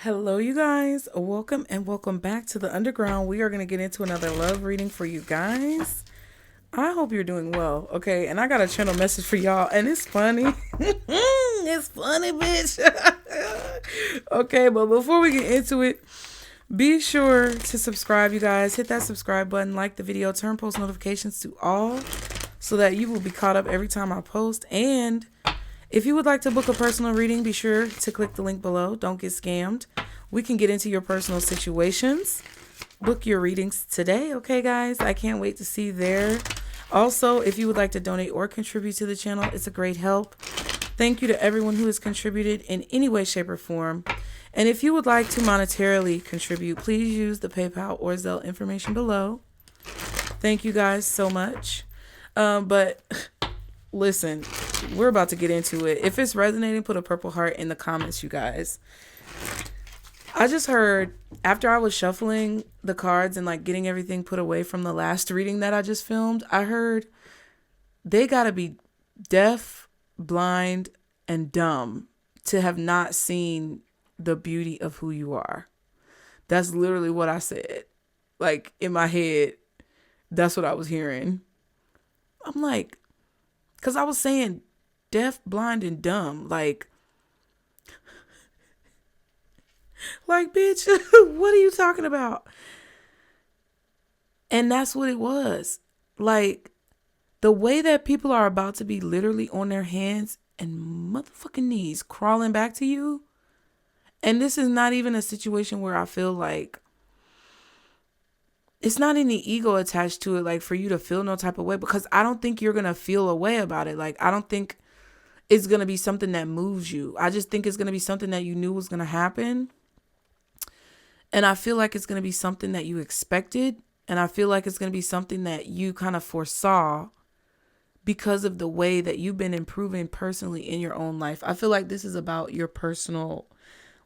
Hello, you guys. Welcome and welcome back to the underground. We are going to get into another love reading for you guys. I hope you're doing well. Okay. And I got a channel message for y'all, and it's funny. It's funny, bitch. Okay. But before we get into it, be sure to subscribe, you guys. Hit that subscribe button, like the video, turn post notifications to all so that you will be caught up every time I post. And if you would like to book a personal reading, be sure to click the link below. Don't get scammed. We can get into your personal situations. Book your readings today, okay, guys? I can't wait to see you there. Also, if you would like to donate or contribute to the channel, it's a great help. Thank you to everyone who has contributed in any way, shape, or form. And if you would like to monetarily contribute, please use the PayPal or ZELLE information below. Thank you guys so much. But listen, we're about to get into it. If it's resonating, put a purple heart in the comments, you guys. I just heard, after I was shuffling the cards and like getting everything put away from the last reading that I just filmed, I heard they gotta be deaf, blind, and dumb to have not seen the beauty of who you are. That's literally what I said. Like, in my head, that's what I was hearing. I'm like, because I was saying deaf, blind, and dumb. Like, bitch, what are you talking about? And that's what it was. Like, the way that people are about to be literally on their hands and motherfucking knees crawling back to you. And this is not even a situation where I feel like it's not any ego attached to it, like for you to feel no type of way, because I don't think you're going to feel a way about it. Like, I don't think it's going to be something that moves you. I just think it's going to be something that you knew was going to happen. And I feel like it's going to be something that you expected. And I feel like it's going to be something that you kind of foresaw because of the way that you've been improving personally in your own life. I feel like this is about your personal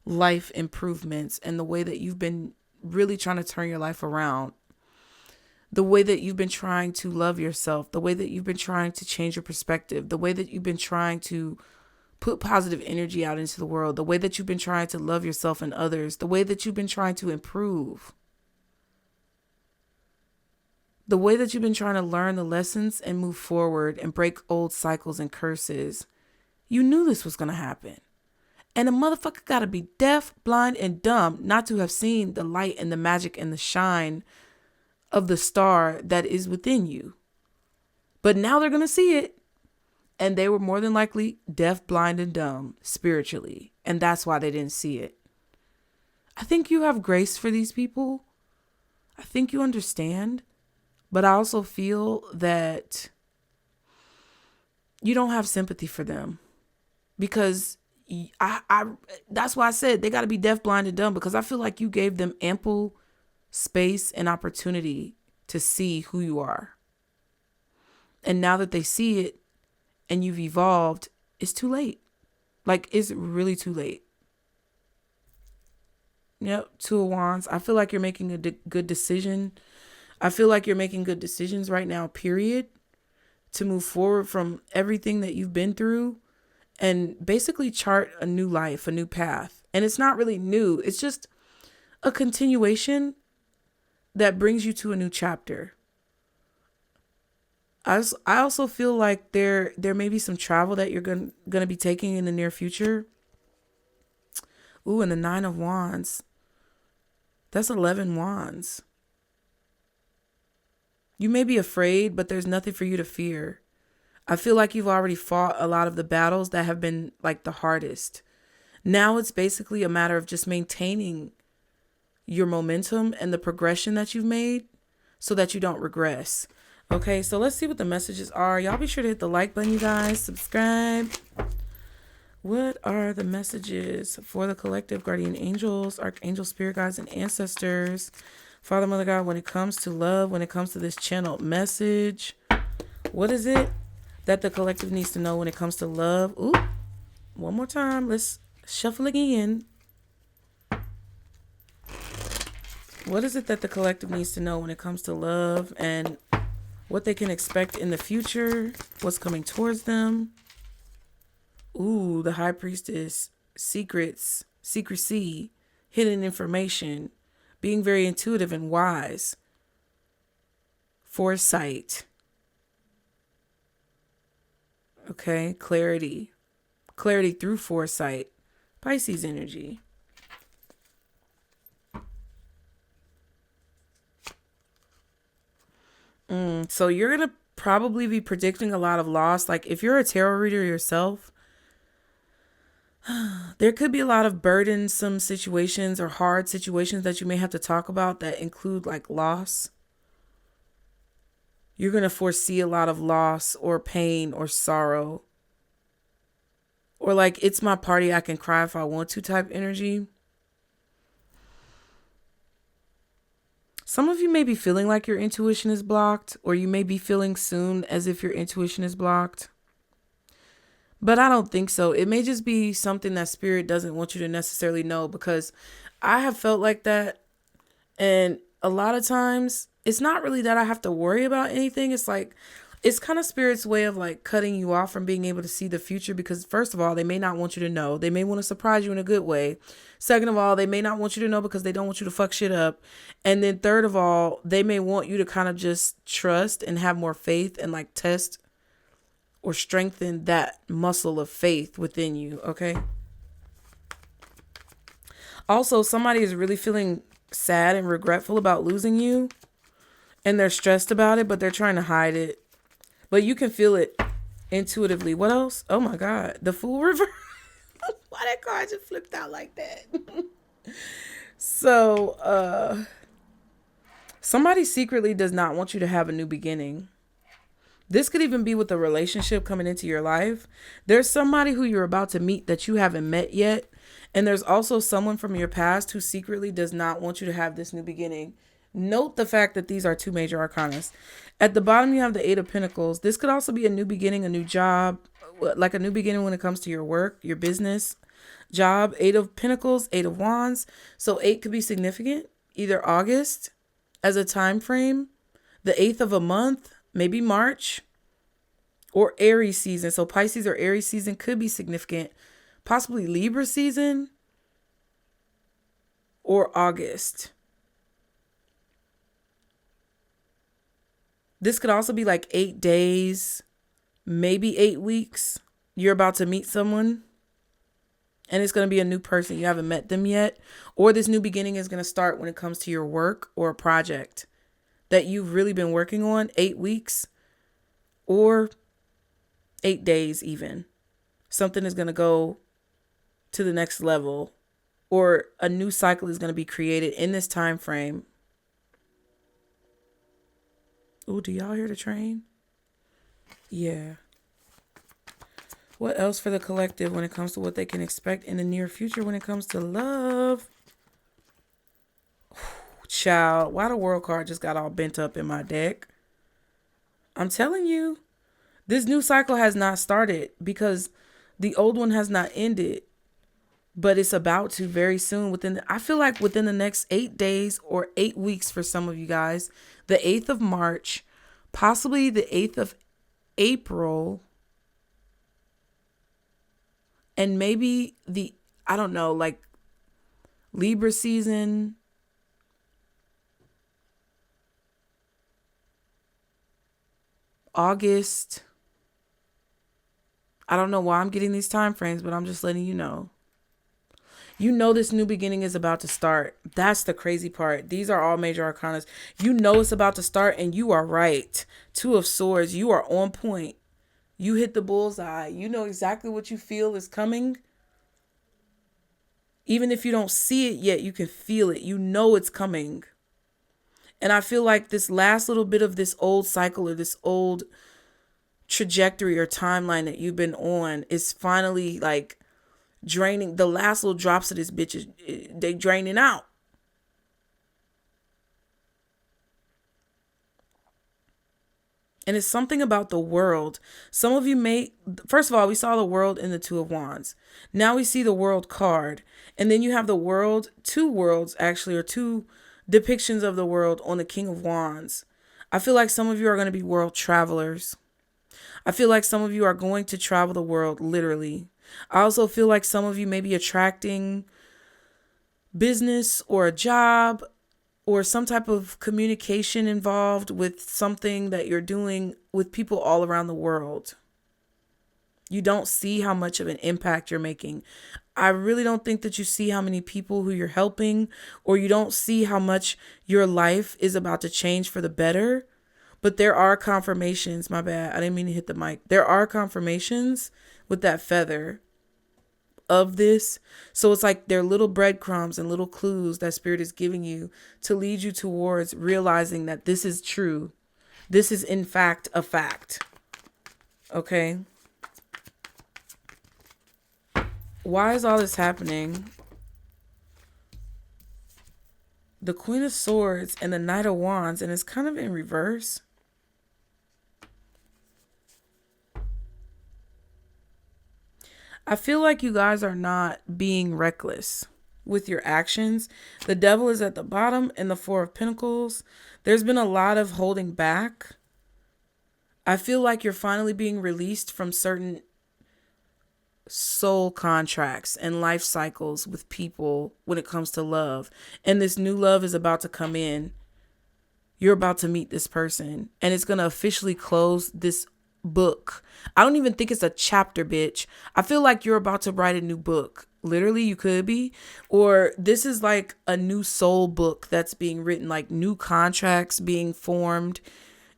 life improvements and the way that you've been really trying to turn your life around. The way that you've been trying to love yourself, the way that you've been trying to change your perspective, the way that you've been trying to put positive energy out into the world, the way that you've been trying to love yourself and others, the way that you've been trying to improve, the way that you've been trying to learn the lessons and move forward and break old cycles and curses. You knew this was going to happen. And a motherfucker got to be deaf, blind, and dumb not to have seen the light and the magic and the shine of the star that is within you. But now they're going to see it. And they were more than likely deaf, blind, and dumb spiritually. And that's why they didn't see it. I think you have grace for these people. I think you understand. But I also feel that you don't have sympathy for them. Because that's why I said they got to be deaf, blind, and dumb. Because I feel like you gave them ample space and opportunity to see who you are. And now that they see it, and you've evolved, it's too late. Like, it's really too late. Yep, Two of Wands. I feel like you're making a good decision. I feel like you're making good decisions right now, period, to move forward from everything that you've been through and basically chart a new life, a new path. And it's not really new. It's just a continuation that brings you to a new chapter. I also feel like there may be some travel that you're going to be taking in the near future. Ooh, and the 9 of Wands. That's 11 wands. You may be afraid, but there's nothing for you to fear. I feel like you've already fought a lot of the battles that have been like the hardest. Now it's basically a matter of just maintaining your momentum and the progression that you've made so that you don't regress. Okay, so let's see what the messages are. Y'all be sure to hit the like button, you guys. Subscribe. What are the messages for the collective guardian angels, archangel, spirit guides, and ancestors? Father, Mother, God, when it comes to love, when it comes to this channel message, what is it that the collective needs to know when it comes to love? Ooh, one more time. Let's shuffle again. What is it that the collective needs to know when it comes to love and what they can expect in the future, what's coming towards them? Ooh, the High Priestess, secrets, secrecy, hidden information, being very intuitive and wise, foresight, okay, clarity through foresight, Pisces energy. So you're going to probably be predicting a lot of loss. Like if you're a tarot reader yourself, there could be a lot of burdensome situations or hard situations that you may have to talk about that include like loss. You're going to foresee a lot of loss or pain or sorrow. Or like, it's my party, I can cry if I want to type energy. Some of you may be feeling like your intuition is blocked, or you may be feeling soon as if your intuition is blocked. But I don't think so. It may just be something that spirit doesn't want you to necessarily know, because I have felt like that. And a lot of times it's not really that I have to worry about anything. It's like, it's kind of spirit's way of like cutting you off from being able to see the future, because first of all, they may not want you to know. They may want to surprise you in a good way. Second of all, they may not want you to know because they don't want you to fuck shit up. And then third of all, they may want you to kind of just trust and have more faith and like test or strengthen that muscle of faith within you. Okay. Also, somebody is really feeling sad and regretful about losing you, and they're stressed about it, but they're trying to hide it. But you can feel it intuitively. What else? Oh my God. The Fool reverse. Why that card just flipped out like that? So, somebody secretly does not want you to have a new beginning. This could even be with a relationship coming into your life. There's somebody who you're about to meet that you haven't met yet. And there's also someone from your past who secretly does not want you to have this new beginning. Note the fact that these are two major arcanas. At the bottom, you have the Eight of Pentacles. This could also be a new beginning, a new job, like a new beginning when it comes to your work, your business, job. Eight of Pentacles, Eight of Wands. So 8 could be significant, either August as a time frame, the 8th of a month, maybe March, or Aries season. So Pisces or Aries season could be significant, possibly Libra season or August. This could also be like 8 days, maybe 8 weeks. You're about to meet someone and it's going to be a new person. You haven't met them yet. Or this new beginning is going to start when it comes to your work or a project that you've really been working on. 8 weeks or 8 days even. Something is going to go to the next level, or a new cycle is going to be created in this time frame. Oh, do y'all hear the train? Yeah. What else for the collective when it comes to what they can expect in the near future when it comes to love? Child, why the World card just got all bent up in my deck? I'm telling you, this new cycle has not started because the old one has not ended, but it's about to very soon. I feel like within the next 8 days or 8 weeks for some of you guys, the 8th of March, possibly the 8th of April, and maybe I don't know, like Libra season, August. I don't know why I'm getting these time frames, but I'm just letting you know. You know this new beginning is about to start. That's the crazy part. These are all major arcanas. You know it's about to start, and you are right. 2 of Swords. You are on point. You hit the bullseye. You know exactly what you feel is coming. Even if you don't see it yet, you can feel it. You know it's coming. And I feel like this last little bit of this old cycle or this old trajectory or timeline that you've been on is finally like draining. The last little drops of this bitch, they draining out. And it's something about the world. Some of you first of all, we saw the world in the 2 of Wands. Now we see the World card. And then you have the world, 2 worlds actually, or 2 depictions of the world on the King of Wands. I feel like some of you are going to be world travelers. I feel like some of you are going to travel the world, literally. I also feel like some of you may be attracting business or a job or some type of communication involved with something that you're doing with people all around the world. You don't see how much of an impact you're making. I really don't think that you see how many people who you're helping, or you don't see how much your life is about to change for the better. But there are confirmations. My bad. I didn't mean to hit the mic. There are confirmations with that feather of this. So it's like they're little breadcrumbs and little clues that Spirit is giving you to lead you towards realizing that this is true. This is in fact a fact. Okay. Why is all this happening? The Queen of Swords and the Knight of Wands, and it's kind of in reverse. I feel like you guys are not being reckless with your actions. The Devil is at the bottom and the Four of Pentacles. There's been a lot of holding back. I feel like you're finally being released from certain soul contracts and life cycles with people when it comes to love. And this new love is about to come in. You're about to meet this person, and it's going to officially close this book. I don't even think it's a chapter, bitch. I feel like you're about to write a new book. Literally, you could be. Or this is like a new soul book that's being written, like new contracts being formed,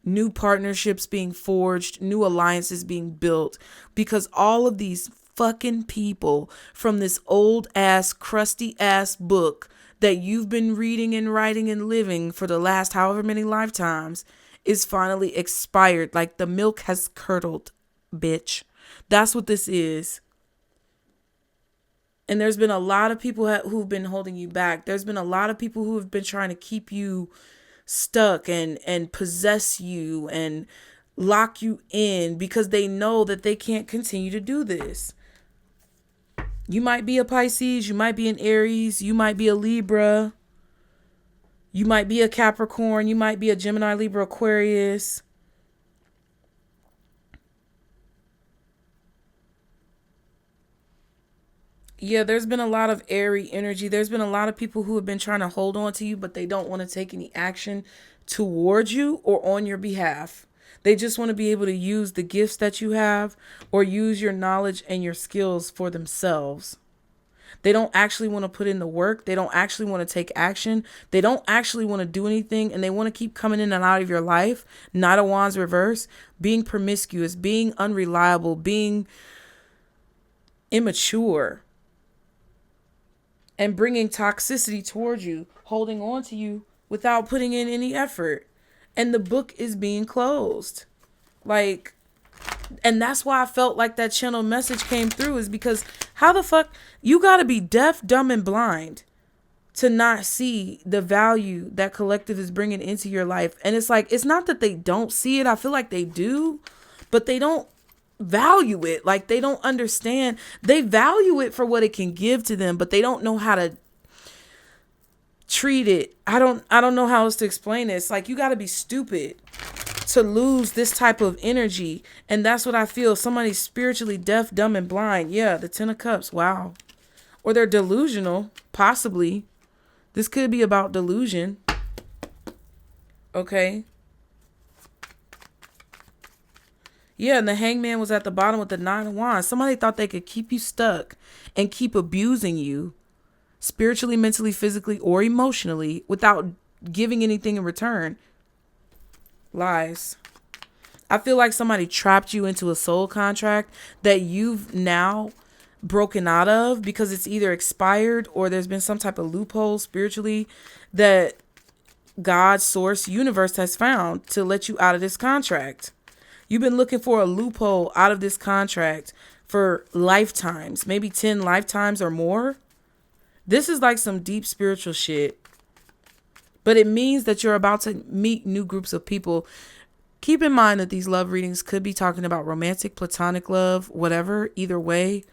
new partnerships being forged, new alliances being built, because all of these fucking people from this old ass, crusty ass book that you've been reading and writing and living for the last however many lifetimes is finally expired. Like the milk has curdled, bitch. That's what this is. And there's been a lot of people who've been holding you back. There's been a lot of people who have been trying to keep you stuck and possess you and lock you in because they know that they can't continue to do this. You might be a Pisces, you might be an Aries, you might be a Libra, you might be a Capricorn, you might be a Gemini, Libra, Aquarius. Yeah, there's been a lot of airy energy. There's been a lot of people who have been trying to hold on to you, but they don't want to take any action towards you or on your behalf. They just want to be able to use the gifts that you have or use your knowledge and your skills for themselves. They don't actually want to put in the work. They don't actually want to take action. They don't actually want to do anything, and they want to keep coming in and out of your life. Knight of Wands reverse, being promiscuous, being unreliable, being immature, and bringing toxicity towards you, holding on to you without putting in any effort. And the book is being closed. Like, and that's why I felt like that channel message came through, is because how the fuck you got to be deaf, dumb, and blind to not see the value that collective is bringing into your life. And it's like, it's not that they don't see it. I feel like they do, but they don't value it. Like, they don't understand. They value it for what it can give to them, but they don't know how to treat it. I don't know how else to explain it. It's like, you got to be stupid to lose this type of energy. And that's what I feel. Somebody's spiritually deaf, dumb, and blind. Yeah, the Ten of Cups. Wow. Or they're delusional, possibly. This could be about delusion. Okay. Yeah, and the Hangman was at the bottom with the Nine of Wands. Somebody thought they could keep you stuck and keep abusing you spiritually, mentally, physically, or emotionally without giving anything in return. Lies. I feel like somebody trapped you into a soul contract that you've now broken out of because it's either expired or there's been some type of loophole spiritually that God, source, universe has found to let you out of this contract. You've been looking for a loophole out of this contract for lifetimes, maybe 10 lifetimes or more. This is like some deep spiritual shit. But it means that you're about to meet new groups of people. Keep in mind that these love readings could be talking about romantic, platonic love, whatever, either way.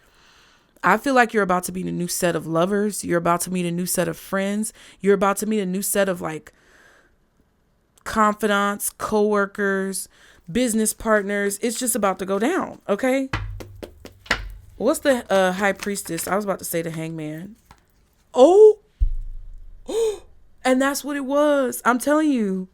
I feel like you're about to meet a new set of lovers. You're about to meet a new set of friends. You're about to meet a new set of like confidants, co-workers, business partners. It's just about to go down. Okay. What's the High Priestess? I was about to say the Hangman. Oh, And that's what it was. I'm telling you.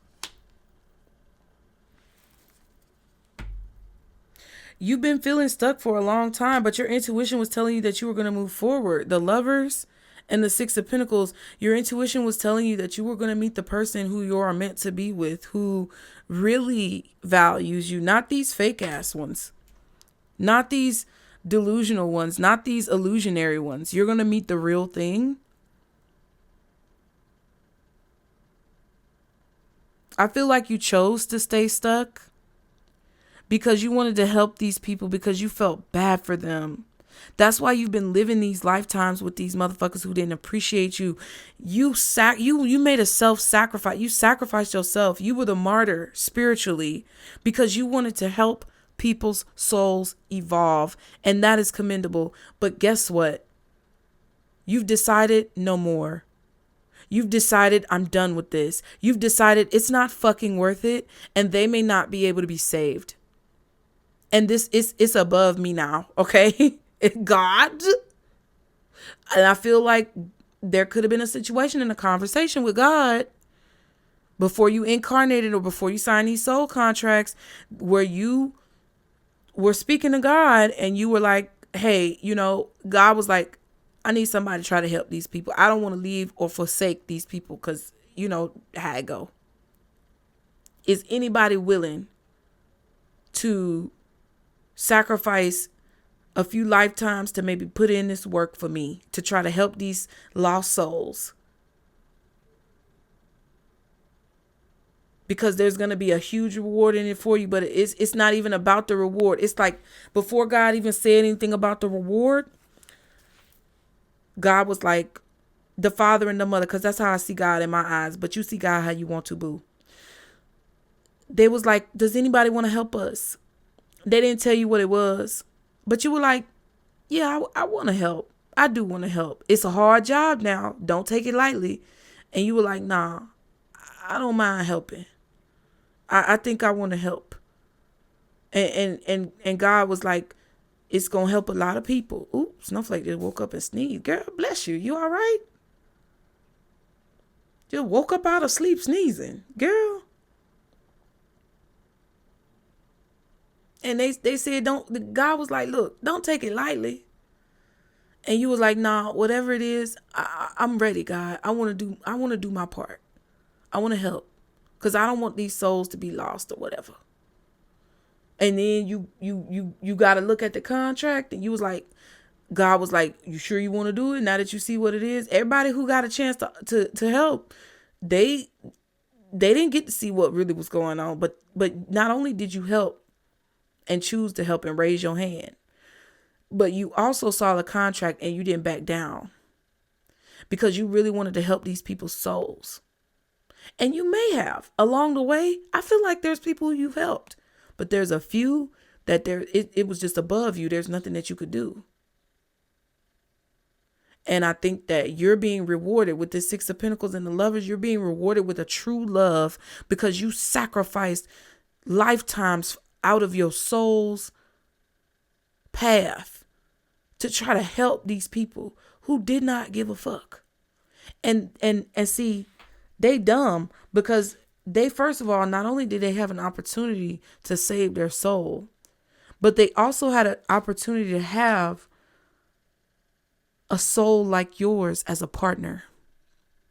You've been feeling stuck for a long time, but your intuition was telling you that you were going to move forward. The Lovers and the Six of Pentacles, your intuition was telling you that you were going to meet the person who you are meant to be with, who really values you, not these fake ass ones, not these delusional ones, not these illusionary ones. You're going to meet the real thing. I feel like you chose to stay stuck because you wanted to help these people, because you felt bad for them. That's why you've been living these lifetimes with these motherfuckers who didn't appreciate you. You made a self-sacrifice. You sacrificed yourself. You were the martyr spiritually because you wanted to help people's souls evolve. And that is commendable. But guess what? You've decided no more. You've decided I'm done with this. You've decided it's not fucking worth it. And they may not be able to be saved. And this is, it's above me now, okay? God. And I feel like there could have been a situation in a conversation with God before you incarnated or before you signed these soul contracts where you were speaking to God and you were like, hey, you know, God was like, I need somebody to try to help these people. I don't want to leave or forsake these people because, you know, how it go. Is anybody willing to sacrifice a few lifetimes to maybe put in this work for me to try to help these lost souls? Because there's going to be a huge reward in it for you, but it's not even about the reward. It's like before God even said anything about the reward, God was like the father and the mother, because that's how I see God in my eyes. But you see God how you want to, boo. They was like, does anybody want to help us? They didn't tell you what it was, but you were like, yeah, I want to help. I do want to help. It's a hard job now. Don't take it lightly. And you were like, nah, I don't mind helping. I think I want to help. And God was like, it's going to help a lot of people. Ooh, Snowflake just woke up and sneezed. Girl, bless you. You all right? Just woke up out of sleep sneezing. Girl. And they said, God was like, look, don't take it lightly. And you was like, nah, whatever it is, I'm ready, God. I want to do my part. I want to help. Because I don't want these souls to be lost or whatever. And then you got to look at the contract and you was like, God was like, you sure you want to do it? Now that you see what it is, everybody who got a chance to help, they didn't get to see what really was going on. But not only did you help and choose to help and raise your hand, but you also saw the contract and you didn't back down because you really wanted to help these people's souls. And you may have along the way. I feel like there's people who you've helped, but there's a few that it was just above you. There's nothing that you could do. And I think that you're being rewarded with the Six of Pentacles and the Lovers. You're being rewarded with a true love because you sacrificed lifetimes out of your soul's path to try to help these people who did not give a fuck. And see, they dumb because they, first of all, not only did they have an opportunity to save their soul, but they also had an opportunity to have a soul like yours as a partner.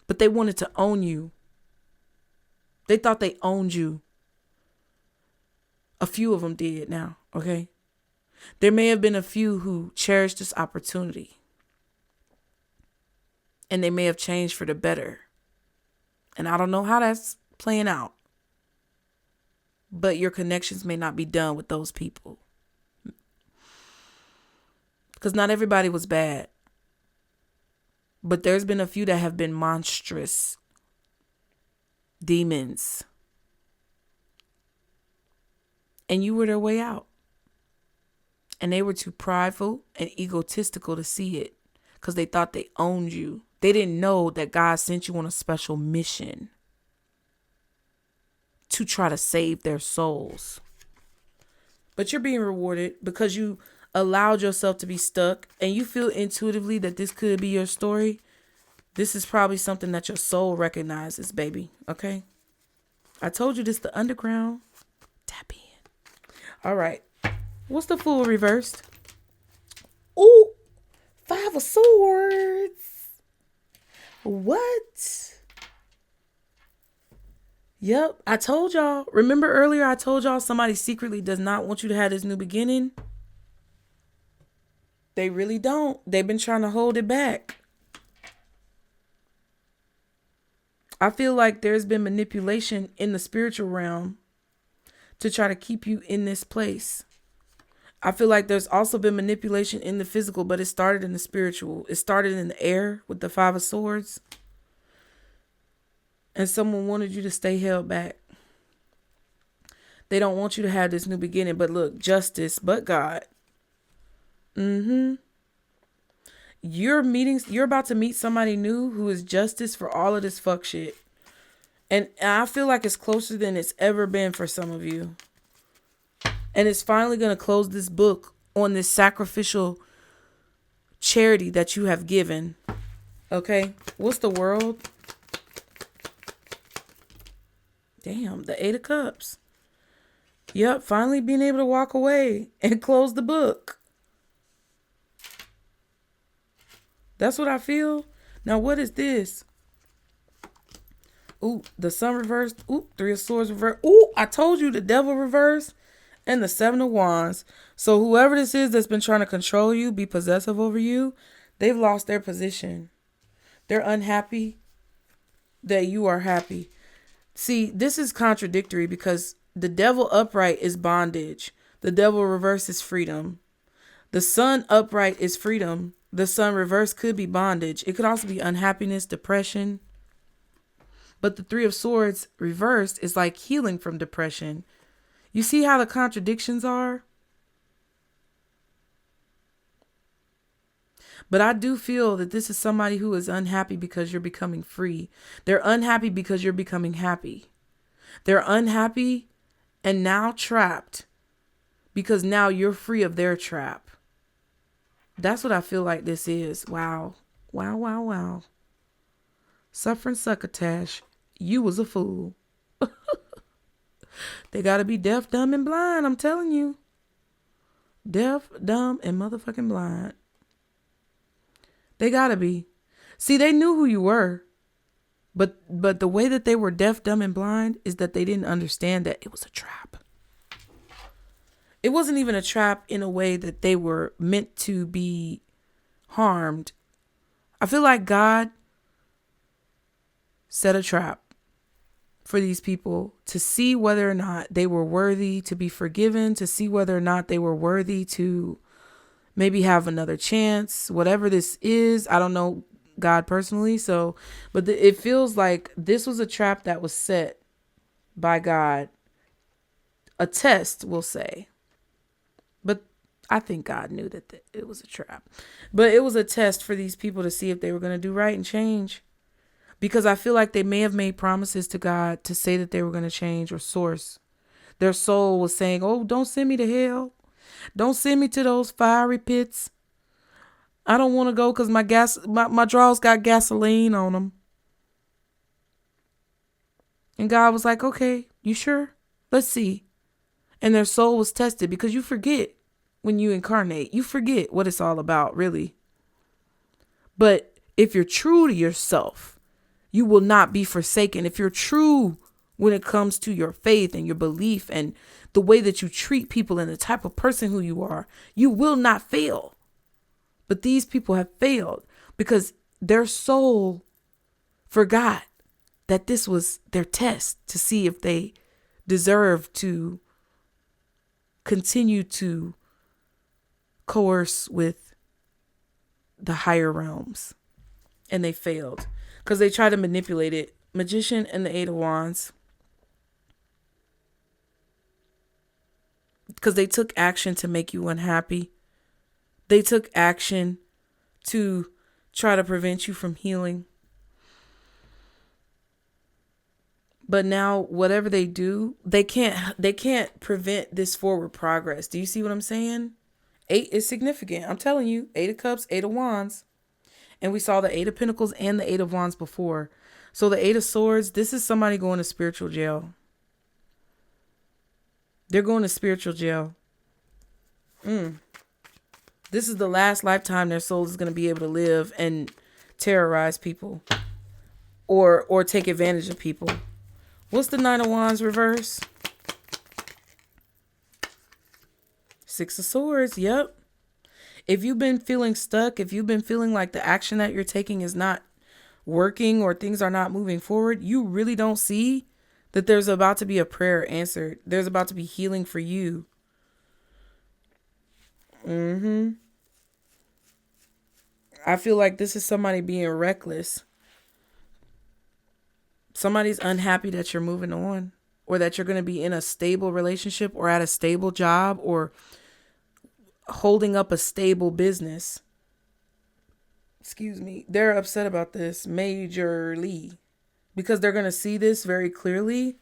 But they wanted to own you. They thought they owned you. A few of them did now, okay? There may have been a few who cherished this opportunity. And they may have changed for the better. And I don't know how that's playing out. But your connections may not be done with those people. Because not everybody was bad. But there's been a few that have been monstrous demons. And you were their way out. And they were too prideful and egotistical to see it. Because they thought they owned you. They didn't know that God sent you on a special mission to try to save their souls. But you're being rewarded because you allowed yourself to be stuck and you feel intuitively that this could be your story. This is probably something that your soul recognizes, baby. Okay? I told you this the underground. Tap in. All right. What's the Fool reversed? Ooh, 5 of Swords. What? Yep, I told y'all. Remember earlier I told y'all somebody secretly does not want you to have this new beginning? They really don't. They've been trying to hold it back. I feel like there's been manipulation in the spiritual realm to try to keep you in this place. I feel like there's also been manipulation in the physical, but it started in the spiritual. It started in the air with the 5 of Swords. And someone wanted you to stay held back. They don't want you to have this new beginning. But look, justice, but God. You're about to meet somebody new who is justice for all of this fuck shit. And I feel like it's closer than it's ever been for some of you. And it's finally going to close this book on this sacrificial charity that you have given. Okay? What's the World? Damn, the 8 of Cups. Yep, finally being able to walk away and close the book. That's what I feel. Now, what is this? Ooh, the Sun reversed. Ooh, 3 of Swords reversed. Ooh, I told you the Devil reversed. And the 7 of Wands. So whoever this is that's been trying to control you, be possessive over you, they've lost their position. They're unhappy that you are happy. See, this is contradictory because the Devil upright is bondage. The Devil reverse is freedom. The Sun upright is freedom. The Sun reverse could be bondage. It could also be unhappiness, depression. But the 3 of Swords reversed is like healing from depression. You see how the contradictions are? But I do feel that this is somebody who is unhappy because you're becoming free. They're unhappy because you're becoming happy. They're unhappy and now trapped because now you're free of their trap. That's what I feel like this is. Wow. Wow, wow, wow. Suffering succotash. You was a fool. They gotta be deaf, dumb, and blind. I'm telling you. Deaf, dumb, and motherfucking blind. They gotta be. See, they knew who you were. But the way that they were deaf, dumb, and blind is that they didn't understand that it was a trap. It wasn't even a trap in a way that they were meant to be harmed. I feel like God set a trap for these people to see whether or not they were worthy to be forgiven, to see whether or not they were worthy to maybe have another chance, whatever this is. I don't know God personally, but it feels like this was a trap that was set by God. A test, we'll say. But I think God knew that it was a trap. But it was a test for these people to see if they were going to do right and change. Because I feel like they may have made promises to God to say that they were going to change, or source. Their soul was saying, oh, don't send me to hell. Don't send me to those fiery pits. I don't want to go because my drawers got gasoline on them. And God was like, okay, you sure? Let's see. And their soul was tested because you forget when you incarnate. You forget what it's all about, really. But if you're true to yourself, you will not be forsaken. If you're true when it comes to your faith and your belief and the way that you treat people and the type of person who you are, you will not fail. But these people have failed because their soul forgot that this was their test to see if they deserve to continue to coerce with the higher realms. And they failed because they tried to manipulate it. Magician and the 8 of Wands. Because they took action to make you unhappy. They took action to try to prevent you from healing. But now whatever they do, they can't prevent this forward progress. Do you see what I'm saying? 8 is significant. I'm telling you, 8 of Cups, 8 of Wands. And we saw the Eight of Pentacles and the Eight of Wands before. So the Eight of Swords, this is somebody going to spiritual jail. They're going to spiritual jail. This is the last lifetime their soul is going to be able to live and terrorize people or take advantage of people. What's the Nine of Wands reverse? Six of Swords. Yep. If you've been feeling stuck, if you've been feeling like the action that you're taking is not working or things are not moving forward, you really don't see that there's about to be a prayer answered. There's about to be healing for you. I feel like this is somebody being reckless. Somebody's unhappy that you're moving on, or that you're going to be in a stable relationship or at a stable job or holding up a stable business. Excuse me. They're upset about this majorly because they're going to see this very clearly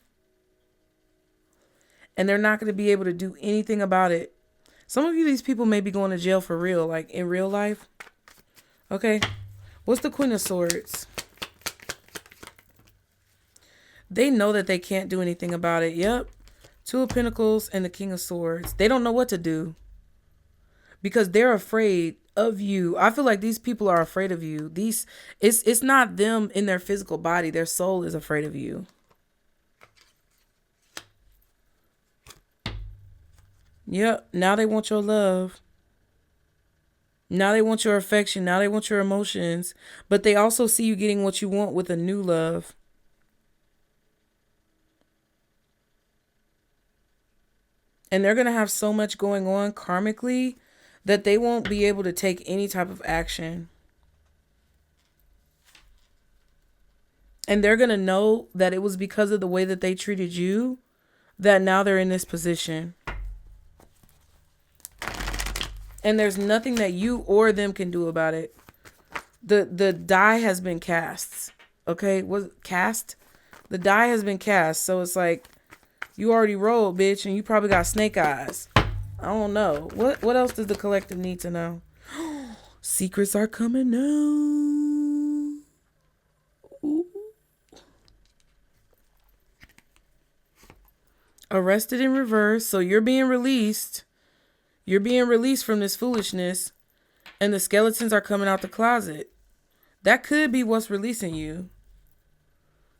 and they're not going to be able to do anything about it. Some of you, these people may be going to jail for real, like in real life. Okay. What's the Queen of Swords? They know that they can't do anything about it. Yep. Two of Pentacles and the King of Swords. They don't know what to do because they're afraid of you. I feel like these people are afraid of you. It's not them in their physical body. Their soul is afraid of you. Yep. Now they want your love. Now they want your affection. Now they want your emotions. But they also see you getting what you want with a new love. And they're going to have so much going on karmically that they won't be able to take any type of action. And they're going to know that it was because of the way that they treated you that now they're in this position. And there's nothing that you or them can do about it. The die has been cast. Okay? Was cast? The die has been cast. So it's like, you already rolled, bitch, and you probably got snake eyes. I don't know. What else does the collective need to know? Secrets are coming out. Ooh. Arrested in reverse. So you're being released. You're being released from this foolishness. And the skeletons are coming out the closet. That could be what's releasing you.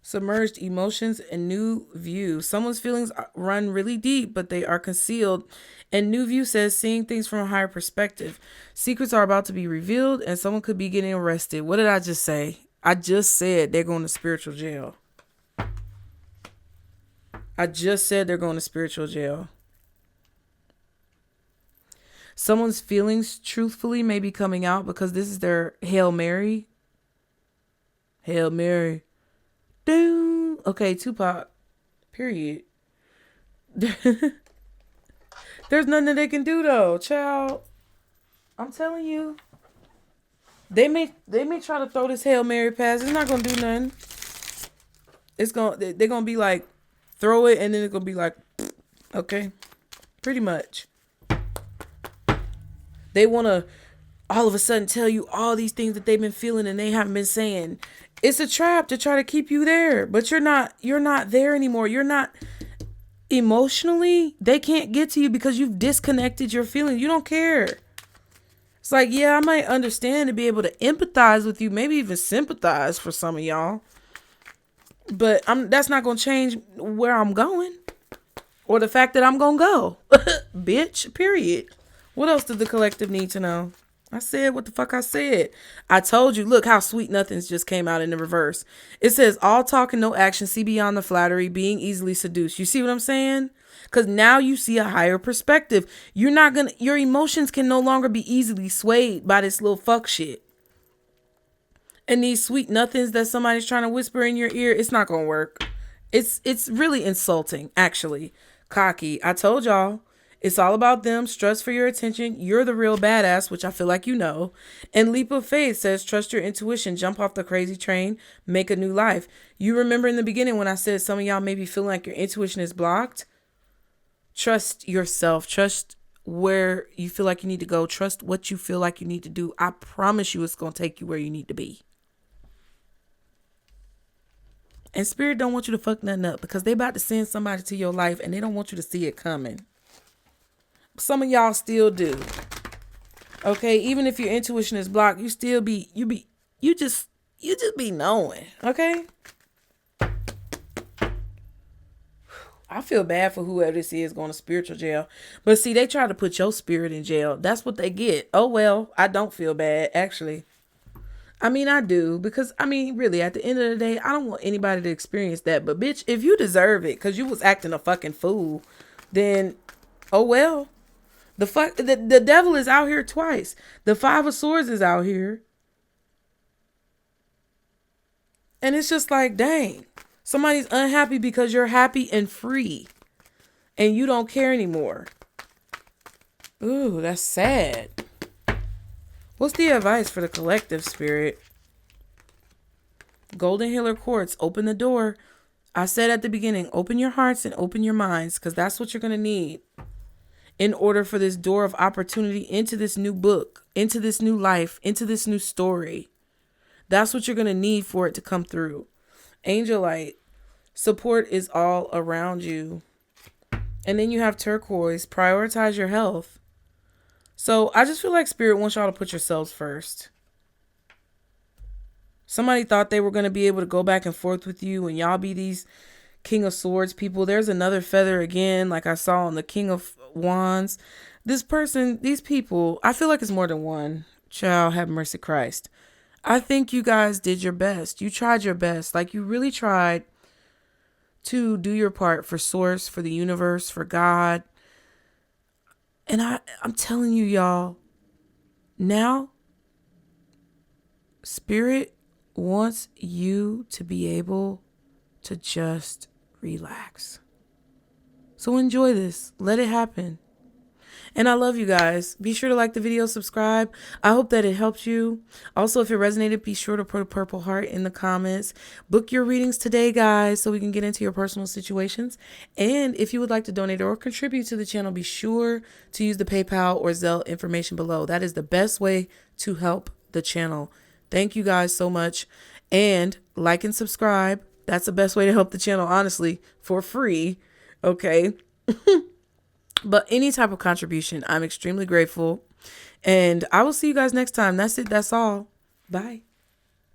Submerged emotions and new view. Someone's feelings run really deep, but they are concealed. And new view says seeing things from a higher perspective. Secrets are about to be revealed and someone could be getting arrested. What did I just say? I just said they're going to spiritual jail. I just said they're going to spiritual jail. Someone's feelings truthfully may be coming out because this is their Hail Mary. Hail Mary. Doom. Okay, Tupac. Period. There's nothing that they can do though, child. I'm telling you. They may try to throw this Hail Mary pass. It's not gonna do nothing. They're gonna be like, throw it, and then it's gonna be like, okay. Pretty much. They wanna all of a sudden tell you all these things that they've been feeling and they haven't been saying. It's a trap to try to keep you there, but you're not there anymore. You're not emotionally. They can't get to you because you've disconnected your feelings. You don't care. It's like, yeah, I might understand to be able to empathize with you, maybe even sympathize for some of y'all. But that's not going to change where I'm going or the fact that I'm going to go. Bitch, period. What else does the collective need to know? I said what the fuck I said. I told you, look how sweet nothings just came out in the reverse. It says all talk and no action, see beyond the flattery, being easily seduced. You see what I'm saying? Because now you see a higher perspective. Your emotions can no longer be easily swayed by this little fuck shit. And these sweet nothings that somebody's trying to whisper in your ear, it's not going to work. It's really insulting, actually. Cocky. I told y'all. It's all about them. Stress for your attention. You're the real badass, which I feel like you know. And Leap of Faith says, trust your intuition. Jump off the crazy train. Make a new life. You remember in the beginning when I said some of y'all may be feeling like your intuition is blocked? Trust yourself. Trust where you feel like you need to go. Trust what you feel like you need to do. I promise you it's going to take you where you need to be. And Spirit don't want you to fuck nothing up, because they about to send somebody to your life and they don't want you to see it coming. Some of y'all still do. Okay, even if your intuition is blocked, you still you just be knowing. Okay? I feel bad for whoever this is going to spiritual jail. But see, they try to put your spirit in jail. That's what they get. Oh, well, I don't feel bad, actually. I mean, I do. Because, I mean, really, at the end of the day, I don't want anybody to experience that. But, bitch, if you deserve it because you was acting a fucking fool, then, oh, well. The devil is out here twice. The Five of Swords is out here. And it's just like, dang. Somebody's unhappy because you're happy and free. And you don't care anymore. Ooh, that's sad. What's the advice for the collective, Spirit? Golden Healer Quartz, open the door. I said at the beginning, open your hearts and open your minds, because that's what you're going to need in order for this door of opportunity into this new book, into this new life, into this new story. That's what you're going to need for it to come through. Angel light. Support is all around you. And then you have turquoise. Prioritize your health. So I just feel like Spirit wants y'all to put yourselves first. Somebody thought they were going to be able to go back and forth with you and y'all be these King of Swords people. There's another feather again, like I saw on the King of Wands. This person, these people, I feel like it's more than one. Child, have mercy, Christ. I think you guys did your best. You tried your best. Like, you really tried to do your part for Source, for the universe, for God. And I'm telling you, y'all, now Spirit wants you to be able to just relax. So enjoy this. Let it happen. And I love you guys. Be sure to like the video, subscribe. I hope that it helped you. Also, if it resonated, be sure to put a purple heart in the comments. Book your readings today, guys, so we can get into your personal situations. And if you would like to donate or contribute to the channel, be sure to use the PayPal or Zelle information below. That is the best way to help the channel. Thank you guys so much. And like and subscribe. That's the best way to help the channel, honestly, for free. Okay. But any type of contribution, I'm extremely grateful. And I will see you guys next time. That's it. That's all. Bye.